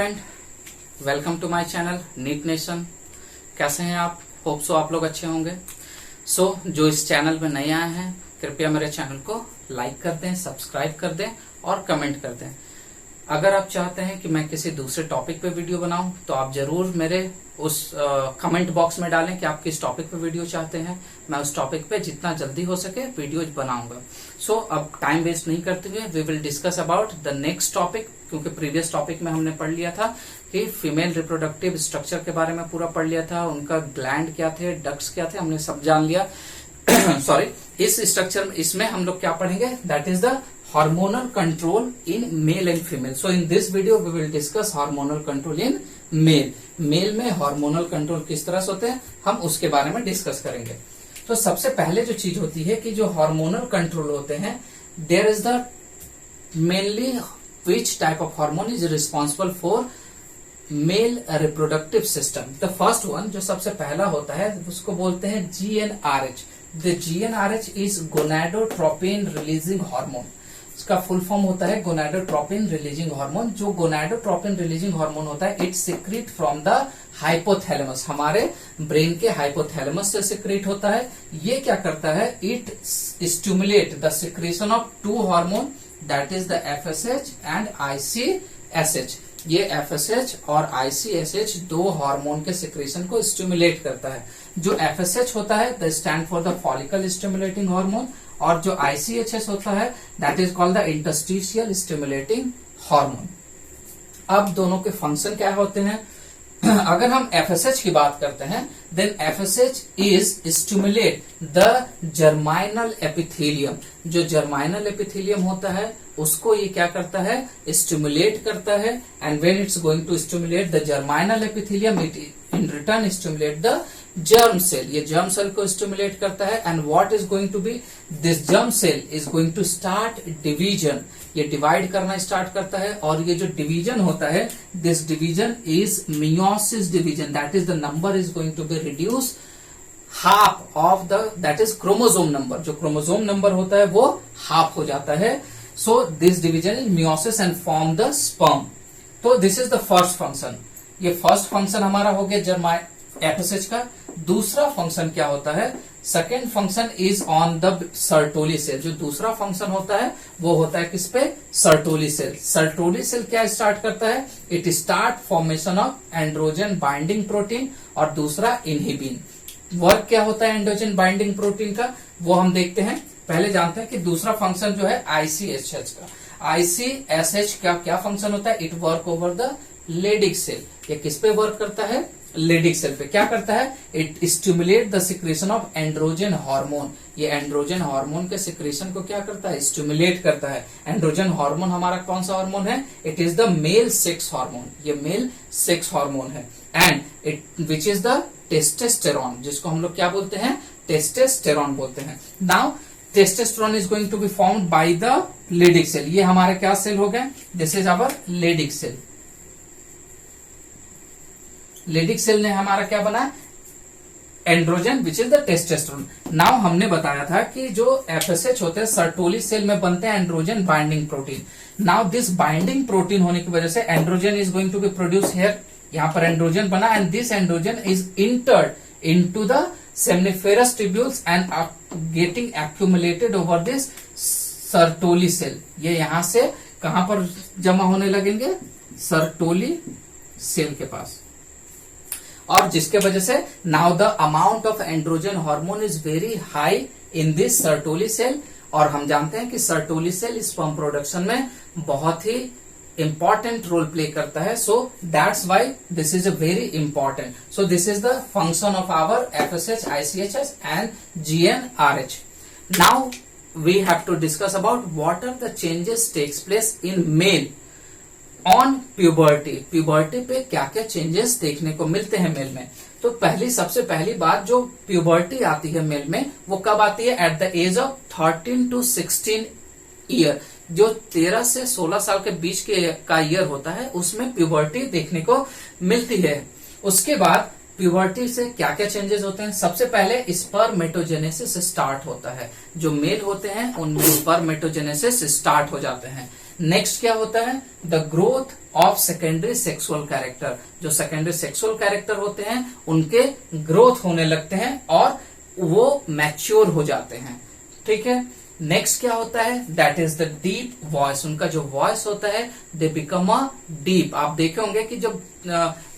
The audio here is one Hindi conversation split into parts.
Friend, welcome to my channel NEET Nation. कैसे हैं आप? होप सो आप लोग अच्छे होंगे। जो इस चैनल में नए आए हैं, कृपया मेरे चैनल को लाइक कर दें, सब्सक्राइब कर दें और कमेंट कर दें। अगर आप चाहते हैं कि मैं किसी दूसरे टॉपिक पे वीडियो बनाऊं तो आप जरूर मेरे उस कमेंट बॉक्स में डालें कि आप किस टॉपिक पे वीडियो चाहते हैं। मैं उस टॉपिक पे जितना जल्दी हो सके वीडियो बनाऊंगा। अब टाइम वेस्ट नहीं करते हुए we will discuss about the next topic, क्योंकि प्रीवियस टॉपिक में हमने पढ़ लिया था कि फीमेल रिप्रोडक्टिव स्ट्रक्चर के बारे में पूरा पढ़ लिया था, उनका ग्लैंड क्या थे, डक्ट्स क्या थे, हमने सब जान लिया। सॉरी, इस स्ट्रक्चर में इसमें हम लोग क्या पढ़ेंगे, that is the hormonal control in male and female. So in this video we will discuss hormonal control in male. Male में हार्मोनल कंट्रोल किस तरह से होते हैं हम उसके बारे में डिस्कस करेंगे। तो सबसे पहले जो चीज होती है कि जो हार्मोनल कंट्रोल होते हैं, there is the mainly which type of hormone is responsible for male reproductive system. The first one जो सबसे पहला होता है उसको बोलते हैं GnRH। The GnRH is gonadotropin releasing hormone. इसका फुल फॉर्म होता है गोनाडोट्रोपिन रिलीजिंग हार्मोन। जो गोनाडोट्रोपिन रिलीजिंग हार्मोन होता है, it secrete from the hypothalamus, हमारे ब्रेन के हाइपोथैलेमस से सिक्रीट होता है। ये क्या करता है, it stimulate the secretion of two hormone, that is the FSH and ICSH। ये FSH और ICSH दो हार्मोन के सिक्रेशन को स्टिमुलेट करता है। जो FSH होता है the stand for the follicle stimulating hormone, और जो ICSH होता है that is called the interstitial stimulating hormone. अब दोनों के फंक्शन क्या होते हैं? अगर हम FSH की बात करते हैं, then FSH is stimulate the germinal epithelium. जो जर्माइनल एपिथेलियम होता है उसको ये क्या करता है, स्टिमुलेट करता है। And when it's going to stimulate the germinal epithelium, it in return stimulate the germ cell. ये जर्म सेल को स्टिमुलेट करता है। And what is going to be, this germ cell is going to start division. ये डिवाइड करना स्टार्ट करता है, और ये जो डिवीजन होता है, this division is meiosis division, that is the number is going to be reduce half of the, that is chromosome number. जो क्रोमोसोम नंबर होता है वो हाफ हो जाता है। So this division is meiosis and form the sperm. तो this is the first function. ये फर्स्ट फंक्शन हमारा हो गया FSH का। दूसरा फंक्शन क्या होता है, second function is on the Sertoli cell. जो दूसरा फंक्शन होता है वो होता है किस पे, सर्टोली सेल। सर्टोली सेल क्या स्टार्ट करता है, it start formation of androgen binding protein, और दूसरा इनहिबिन। वर्क क्या होता है एंड्रोजन बाइंडिंग प्रोटीन का, वो हम देखते हैं। पहले जानते हैं कि दूसरा फंक्शन जो है ICSH का। ICSH का क्या फंक्शन होता है, it work over the Leydig cell. ये किस पे वर्क करता है, लेडिक सेल पे। क्या करता है, it stimulate the secretion of androgen hormone. ये एंड्रोजन हार्मोन के सिक्रेशन को क्या करता है, स्टिमुलेट करता है। एंड्रोजन हार्मोन हमारा कौन सा हार्मोन है, it is the male sex hormone. ये मेल सेक्स हार्मोन है। And it which is the testosterone, जिसको हम लोग क्या बोलते हैं, टेस्टोस्टेरोन बोलते हैं। Now testosterone is going to be formed by the Leydig cell. ये हमारे क्या सेल हो गए, this is our Leydig cell. Leydig cell ने हमारा क्या बना, androgen which is the testosterone. Now हमने बताया था कि जो FSH होते हैं सर्टोली सेल में बनते हैं androgen binding protein. Now this binding protein होने की वजह से androgen is going to be produce here. यहाँ पर एंड्रोजन बना, and this androgen is entered into the seminiferous tubules and getting accumulated over this Sertoli cell. ये यहां से कहां पर जमा होने लगेंगे, सर्टोली सेल के पास। और जिसके वजह से now the amount of androgen hormone is very high in this Sertoli cell. और हम जानते हैं कि सर्टोली सेल स्पर्म प्रोडक्शन में बहुत ही इंपॉर्टेंट रोल प्ले करता है। So that's why this is a very important. So this is the function of our FSH, ICSH and GnRH. Now we have to discuss about what are the changes takes place in male on puberty. Puberty पे क्या क्या चेंजेस देखने को मिलते हैं मेल में। तो सबसे पहली बात, जो प्यूबर्टी आती है मेल में वो कब आती है, at the age of 13 to 16 year. जो 13 से 16 साल के बीच का ईयर होता है उसमें प्यूबर्टी देखने को मिलती है। उसके बाद प्यूबर्टी से क्या क्या चेंजेस होते हैं, सबसे पहले स्पर्मेटोजेनेसिस स्टार्ट होता है। जो मेल होते हैं उनमें स्पर्मेटोजेनेसिस स्टार्ट हो जाते हैं। नेक्स्ट क्या होता है, the growth of secondary sexual character, जो सेकेंडरी सेक्सुअल कैरेक्टर होते हैं उनके ग्रोथ होने लगते हैं और वो मैच्योर हो जाते हैं, ठीक है। नेक्स्ट क्या होता है, that is the deep voice, उनका जो वॉइस होता है दे बिकम अ डीप। आप देखे होंगे कि जब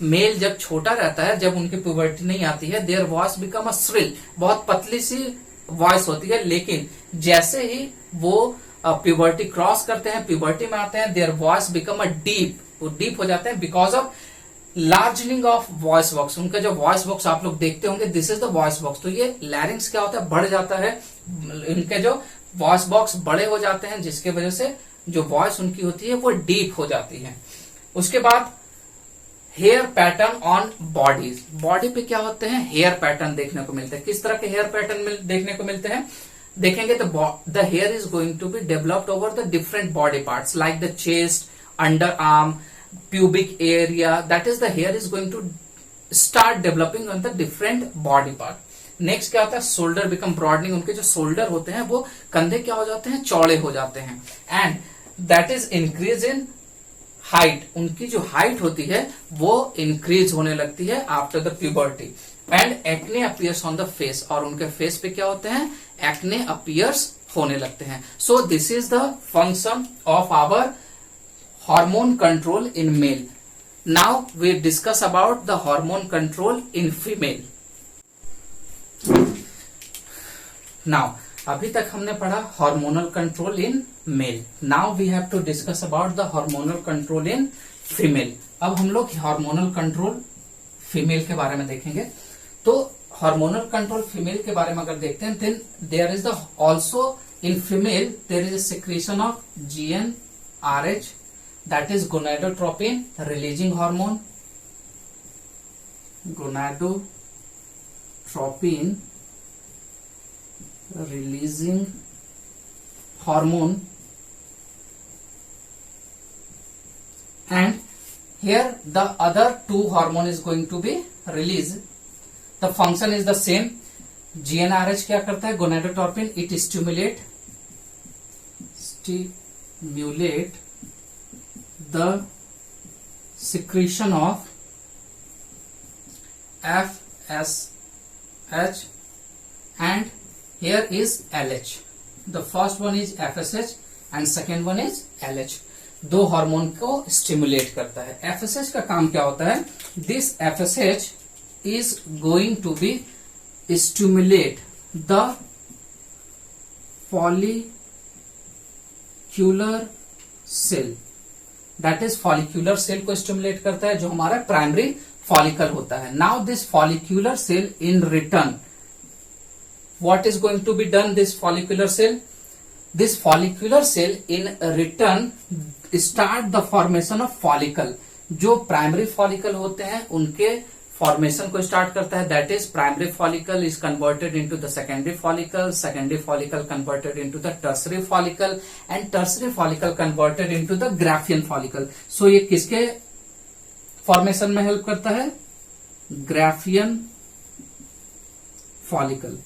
मेल जब छोटा रहता है, जब उनकी प्यूबर्टी नहीं आती है, there voice become a shrill, बहुत पतली सी वॉइस होती है, लेकिन जैसे ही वो प्यूबर्टी क्रॉस करते हैं, प्यूबर्टी में आते हैं, their voice become a deep, वो डीप हो जाते हैं because of largening of voice box. उनका जो वॉइस बॉक्स आप लोग देखते होंगे, this is the voice box. तो ये लैरिंग्स क्या होता है, बढ़ जाता है, इनके जो वॉइस बॉक्स बड़े हो जाते हैं, जिसके वजह से जो वॉइस उनकी होती है वो डीप हो जाती है। उसके बाद hair pattern on bodies, body पे क्या होते हैं, हेयर पैटर्न देखने को मिलते हैं। किस तरह के हेयर पैटर्न देखने को मिलते हैं, देखेंगे तो the hair is going to be developed over the different body parts like the chest, under arm, pubic area, that is the hair is going to start developing on the different body part. Next क्या होता है, शोल्डर बिकम ब्रॉडनिंग, उनके जो शोल्डर होते हैं वो कंधे क्या हो जाते हैं, चौड़े हो जाते हैं। And that is increase in height, उनकी जो हाइट होती है वो इंक्रीज होने लगती है after the puberty. And acne appears on the face, और उनके फेस पे क्या होते हैं, एक्ने अपीयर्स होने लगते हैं। So this is the function of our hormone control in male. Now we discuss about the hormone control in female. Now अभी तक हमने पढ़ा hormonal control in male. Now we have to discuss about the hormonal control in female. अब हम लोग hormonal control female के बारे में देखेंगे। तो hormonal control female के बारे में अगर देखते हैं, then there is the also in female there is a secretion of GnRH, that is gonadotropin releasing hormone, gonadotropin releasing hormone, and here the other two hormone is going to be released. The function is the same. GnRH क्या करता है, gonadotropin, it stimulate the secretion of FSH, and here is LH. The first one is FSH and second one is LH. दो हार्मोन को स्टिमुलेट करता है। FSH का काम क्या होता है, this FSH is going to be stimulate the follicular cell, that is follicular cell को स्टिमुलेट करता है, जो हमारा प्राइमरी फॉलिकल होता है। Now this follicular cell in return, what is going to be done, this follicular cell in return start the formation of follicle. जो प्राइमरी फॉलिकल होते हैं उनके फॉर्मेशन को स्टार्ट करता है, that is primary follicle is converted into the secondary follicle converted into the tertiary follicle, and tertiary follicle converted into the graafian follicle. So ये किसके फॉर्मेशन में हेल्प करता है, graafian follicle.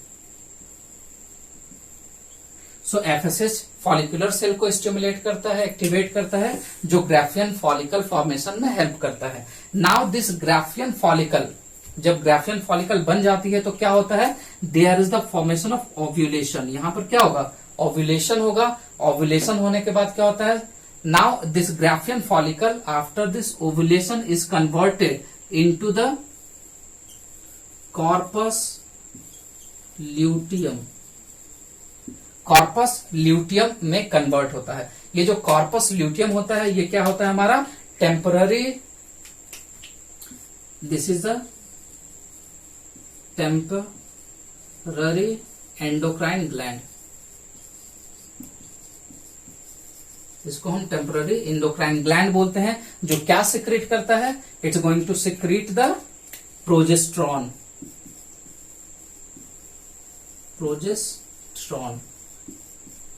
So FSH follicular cell को स्टिमुलेट करता है, एक्टिवेट करता है, जो ग्राफियन फॉलिकल फॉर्मेशन में हेल्प करता है। नाउ दिस ग्राफियन फॉलिकल, जब ग्राफियन फॉलिकल बन जाती है तो क्या होता है, there is the formation of ovulation. यहां पर क्या होगा, ओव्यूलेशन होगा। ओव्यूलेशन होने के बाद क्या होता है, now this Graafian follicle after this ovulation is converted into the corpus luteum. Corpus luteum में कन्वर्ट होता है। ये जो कॉर्पस ल्यूटियम होता है ये क्या होता है हमारा, temporary, this is the temporary endocrine gland. इसको हम टेम्पररी एंडोक्राइन ग्लैंड बोलते हैं, जो क्या सिक्रेट करता है, it's going to secrete the progesterone. Progesterone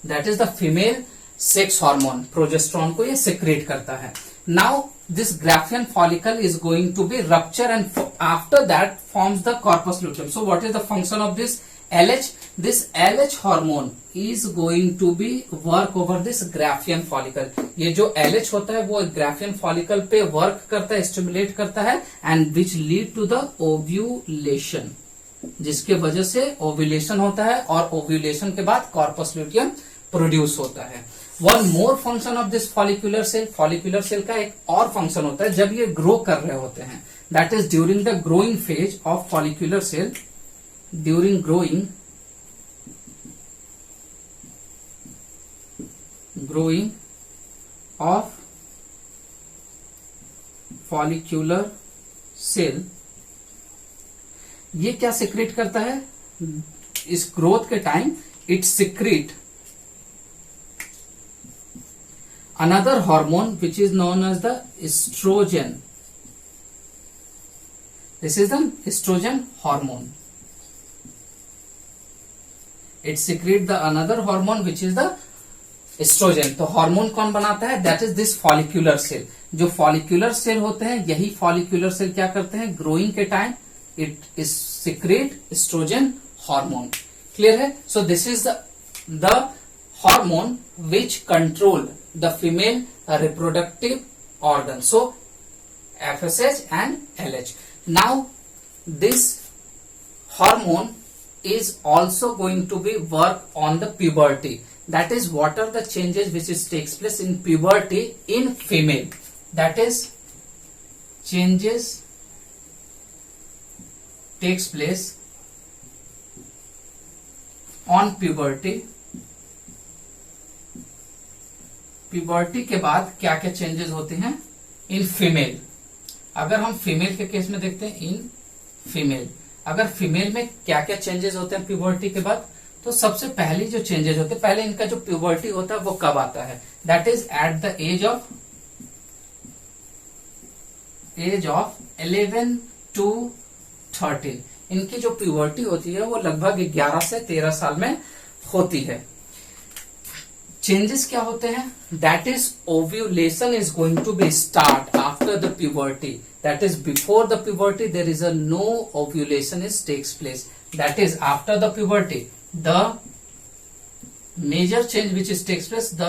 that is the female sex hormone. Progesterone को ये सिक्रेट करता है। Now this Graafian follicle is going to be rupture and after that forms the corpus luteum. So what is the function of this LH, this LH hormone is going to be work over this Graafian follicle. ये जो LH होता है वो ग्राफियन फॉलिकल पे वर्क करता है, स्टिमुलेट करता है, and which lead to the ovulation, जिसके वजह से ओव्यूलेशन होता है और ओव्यूलेशन के बाद कॉर्पस ल्यूटियम प्रोड्यूस होता है। One more function of this follicular cell, follicular cell का एक और फंक्शन होता है जब ये ग्रो कर रहे होते हैं, that is during the growing phase of follicular cell, during growing of follicular cell, ये क्या सिक्रेट करता है इस ग्रोथ के time? It secrete another hormone which is known as the estrogen. This is the estrogen hormone. It secrete the another hormone which is the estrogen. तो हार्मोन कौन बनाता है? That is this follicular cell. जो follicular cell होते हैं, यही follicular cell क्या करते हैं? Growing के time it is secrete estrogen hormone. Clear है? So this is the hormone which control the female reproductive organ. So FSH and LH. Now this hormone is also going to be work on the puberty. That is, what are the changes which is takes place in puberty in female? That is, changes takes place on puberty. Puberty के बाद क्या क्या चेंजेस होते हैं इन फीमेल? अगर हम फीमेल के केस में देखते हैं, इन फीमेल, अगर फीमेल में क्या क्या चेंजेस होते हैं प्यूबर्टी के बाद, तो सबसे पहली जो चेंजेस होते हैं, पहले इनका जो प्यूबर्टी होता है वो कब आता है? That is at the age of 11 to 13। इनकी जो प्यूबर्टी होती है वो लगभग 11 से 13 साल में होती है। चेंजेस क्या होते हैं? That is ovulation is going to be start after the puberty, that is before the puberty there is a no ovulation is takes place, that is after the puberty the major change which is takes place, the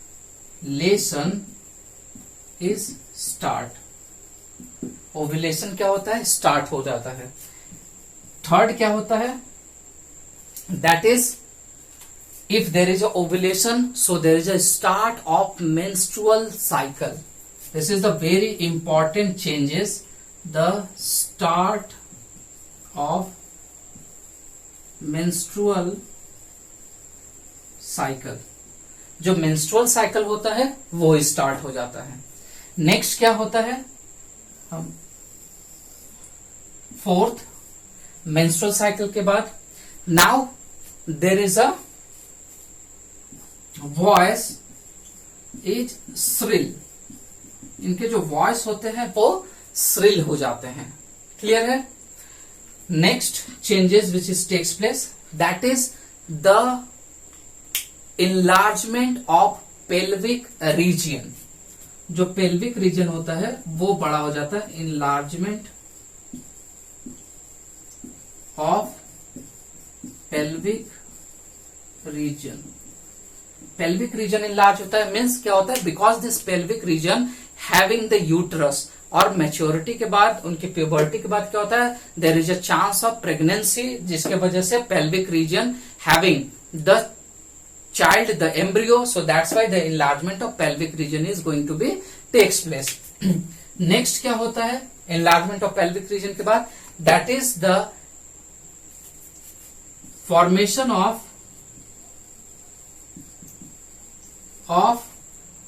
ovulation is start. Ovulation क्या होता है? स्टार्ट हो जाता है। थर्ड क्या होता है? That is if there is a ovulation, so there is a start of menstrual cycle. This is the very important changes, the start of menstrual cycle. जो menstrual cycle होता है वो स्टार्ट हो जाता है। नेक्स्ट क्या होता है? फोर्थ, menstrual cycle के बाद now there is a voice is shrill. इनके जो वॉइस होते हैं वो श्रिल हो जाते हैं। क्लियर है? Next changes which is takes place, that is the enlargement of pelvic region. जो पेल्विक रीजन होता है वो बड़ा हो जाता है। Enlargement of pelvic region, pelvic region enlarge होता है, मीन्स क्या होता है? Because this pelvic region having the uterus, और मैच्योरिटी के बाद, उनकी प्यूबर्टी के बाद क्या होता है? There is a chance of pregnancy, जिसके वजह से pelvic region having the child, the embryo, so that's why the enlargement of pelvic region is going to be takes place. Next क्या होता है इनलार्जमेंट ऑफ पेल्विक रीजन के बाद? That is the formation of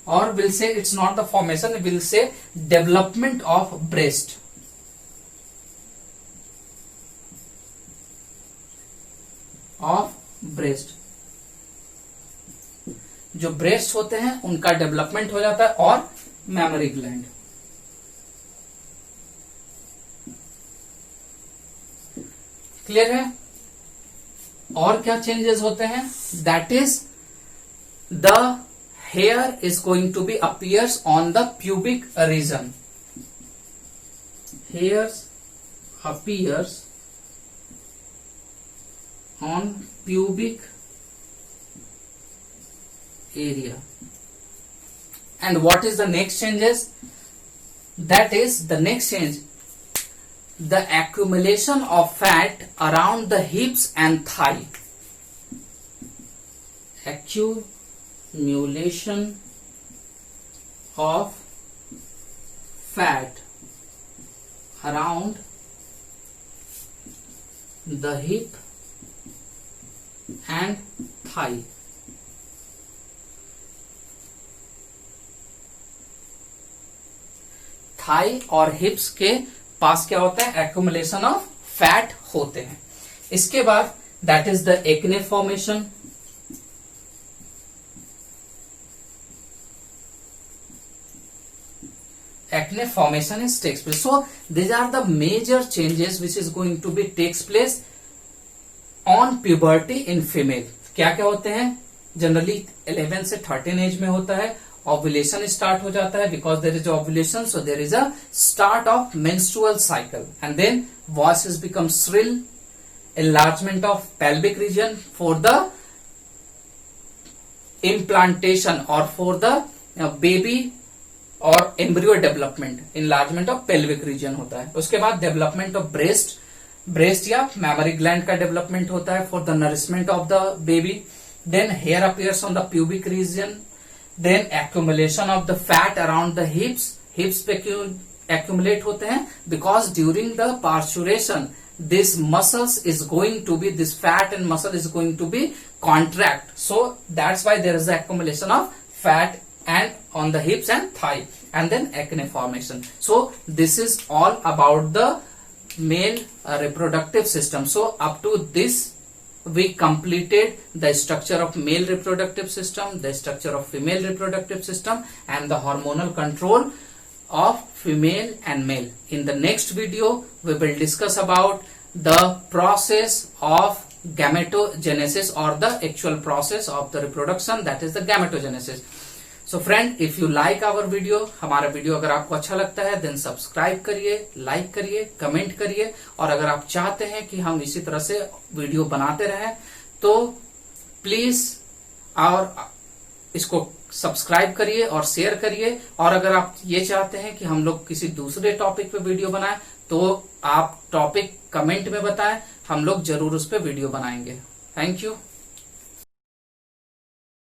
or we'll say it's not the formation, we'll say development of breast. जो ब्रेस्ट होते हैं उनका डेवलपमेंट हो जाता है, और मैमरी ग्लैंड। क्लियर है? और क्या चेंजेस होते हैं? That is the hair is going to be appears on the pubic region. Hairs appears on pubic area. And what is the next changes? That is the next change, the accumulation of fat around the hips and thigh. Accumulation of fat around the hip and thigh. Thigh और हिप्स के पास क्या होता है? एक्यूमुलेशन ऑफ फैट होते हैं. इसके बाद that is the acne formation. Acne formation is takes place. So these are the major changes which is going to be takes place on puberty in female. क्या क्या होते हैं? जनरली 11 से 13 एज में होता है. ओव्यूलेशन स्टार्ट हो जाता है because there is ovulation, so there is a start of menstrual cycle. And then voice is become shrill, enlargement of pelvic region for the implantation or for the baby और embryo development. Enlargement of pelvic region होता है. उसके बाद डेवलपमेंट ऑफ ब्रेस्ट या मैमरी ग्लैंड का डेवलपमेंट होता है for the nourishment of the baby. Then hair appears on the pubic region. Then accumulation of the fat around the hips. Hips पे क्यों एक्यूमुलेट होते हैं? Because during the parturition this muscles is going to be, this fat and muscle is going to be contract, so that's why there is the accumulation of fat and on the hips and thigh, and then acne formation. So this is all about the male reproductive system. So up to this we completed the structure of male reproductive system, the structure of female reproductive system, and the hormonal control of female and male. In the next video we will discuss about the process of gametogenesis or the actual process of the reproduction, that is the gametogenesis. So friend, if you like our video, हमारा वीडियो अगर आपको अच्छा लगता है देन सब्सक्राइब करिए, लाइक करिए, कमेंट करिए, और अगर आप चाहते हैं कि हम इसी तरह से वीडियो बनाते रहें तो प्लीज और इसको सब्सक्राइब करिए और शेयर करिए. और अगर आप ये चाहते हैं कि हम लोग किसी दूसरे टॉपिक पे वीडियो बनाएं तो आप टॉपिक कमेंट में बताएं, हम लोग जरूर उस पे वीडियो बनाएंगे. Thank you.